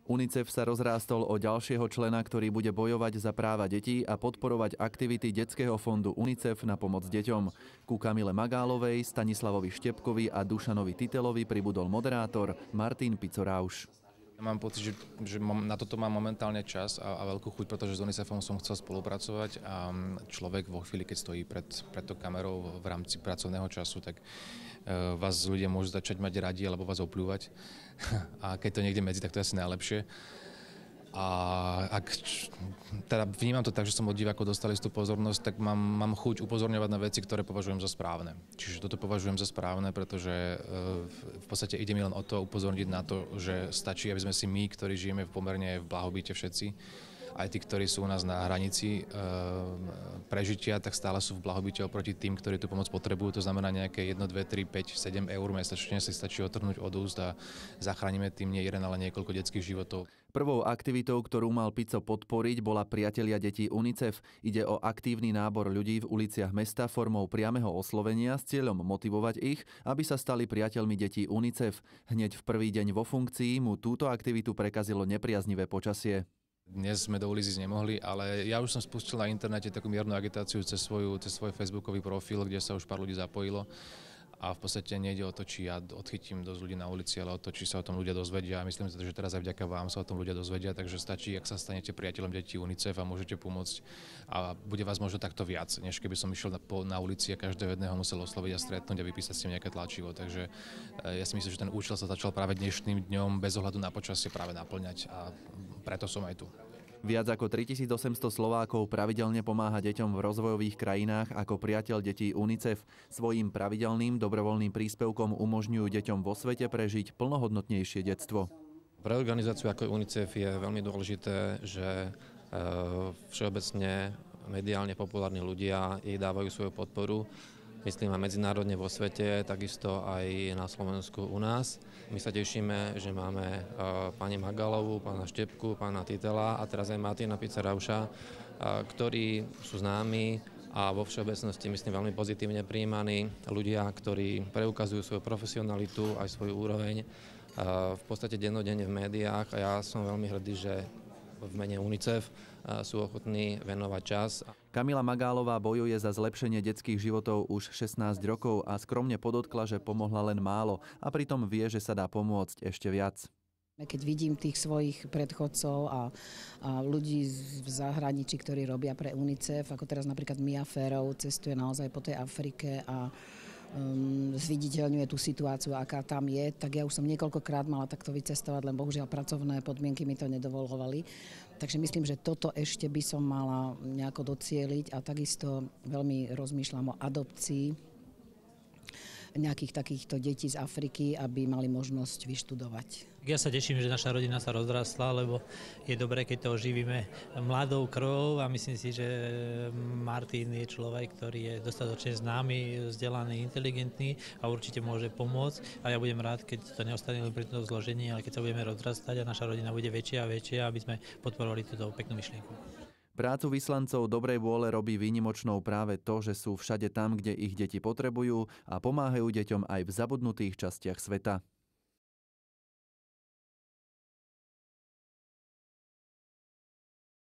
UNICEF sa rozrástol o ďalšieho člena, ktorý bude bojovať za práva detí a podporovať aktivity Detského fondu UNICEF na pomoc deťom. Ku Kamile Magálovej, Stanislavovi Štepkovi a Dušanovi Titelovi pribudol moderátor Martin Pico-Rauš. Ja mám pocit, že na toto mám momentálne čas a veľkú chuť, pretože s UNICEFom som chcel spolupracovať a človek vo chvíli, keď stojí pred tou kamerou v rámci pracovného času, tak vás ľudia môžu začať mať radi alebo vás opľúvať. A keď to niekde medzi, tak to je asi najlepšie. A teda vnímam to tak, že som od divákov dostal istú pozornosť, tak mám chuť upozorňovať na veci, ktoré považujem za správne. Čiže toto považujem za správne, pretože v podstate ide mi len o to upozorniť na to, že stačí, aby sme si my, ktorí žijeme pomerne v blahobite všetci, aj tí, ktorí sú u nás na hranici prežitia, tak stále sú v blahobite oproti tým, ktorí tú pomoc potrebujú. To znamená nejaké 1, 2, 3, 5, 7 eur mesačne si stačí otrhnúť od úst a zachránime tým nie jeden, ale niekoľko detských životov. Prvou aktivitou, ktorú mal Pico podporiť, bola Priatelia detí UNICEF. Ide o aktívny nábor ľudí v uliciach mesta formou priameho oslovenia s cieľom motivovať ich, aby sa stali priateľmi detí UNICEF. Hneď v prvý deň vo funkcii mu túto aktivitu prekazilo nepriaznivé počasie. Dnes sme do ulic ísť nemohli, ale ja už som spustil na internete takú miernu agitáciu cez svoj facebookový profil, kde sa už pár ľudí zapojilo. A v podstate nejde o to, či ja odchytím dosť ľudí na ulici, ale o to, či sa o tom ľudia dozvedia. A myslím si, že teraz aj vďaka vám sa o tom ľudia dozvedia, takže stačí, ak sa stanete priateľom detí UNICEF a môžete pomôcť. A bude vás možno takto viac, než keby som išiel na ulici a každého jedného musel osloviť a stretnúť a vypísať si nejaké tlačivo. Takže ja si myslím, že ten účel sa začal práve dnešným dňom bez ohľadu na počasie práve naplňať a preto som aj tu. Viac ako 3800 Slovákov pravidelne pomáha deťom v rozvojových krajinách ako priateľ detí UNICEF. Svojím pravidelným dobrovoľným príspevkom umožňujú deťom vo svete prežiť plnohodnotnejšie detstvo. Pre organizáciu ako UNICEF je veľmi dôležité, že všeobecne mediálne populárni ľudia jej dávajú svoju podporu. Myslím aj medzinárodne vo svete, takisto aj na Slovensku u nás. My sa tešíme, že máme pani Magálovú, pána Štepku, pána Titela a teraz aj Martina Pico-Rauša, ktorí sú známi a vo všeobecnosti myslím veľmi pozitívne prijímaní ľudia, ktorí preukazujú svoju profesionalitu aj svoju úroveň v podstate dennodenne v médiách a ja som veľmi hrdý, že v mene UNICEF sú ochotní venovať čas. Kamila Magálová bojuje za zlepšenie detských životov už 16 rokov a skromne podotkla, že pomohla len málo a pritom vie, že sa dá pomôcť ešte viac. Keď vidím tých svojich predchodcov a ľudí v zahraničí, ktorí robia pre UNICEF, ako teraz napríklad Mia Farrow cestuje naozaj po tej Afrike a zviditeľňuje tú situáciu, aká tam je, tak ja už som niekoľkokrát mala takto vycestovať, len bohužiaľ pracovné podmienky mi to nedovoľovali. Takže myslím, že toto ešte by som mala nejako docieliť a takisto veľmi rozmýšľam o adopcii nejakých takýchto detí z Afriky, aby mali možnosť vyštudovať. Ja sa teším, že naša rodina sa rozrastla, lebo je dobré, keď to oživíme mladou krvou a myslím si, že Martin je človek, ktorý je dostatočne známy, vzdelaný, inteligentný a určite môže pomôcť. A ja budem rád, keď to neostane len pri tom zložení, ale keď sa budeme rozrastať a naša rodina bude väčšia a väčšia, aby sme podporovali túto peknú myšlienku. Prácu vyslancov dobrej vôle robí výnimočnou práve to, že sú všade tam, kde ich deti potrebujú a pomáhajú deťom aj v zabudnutých častiach sveta.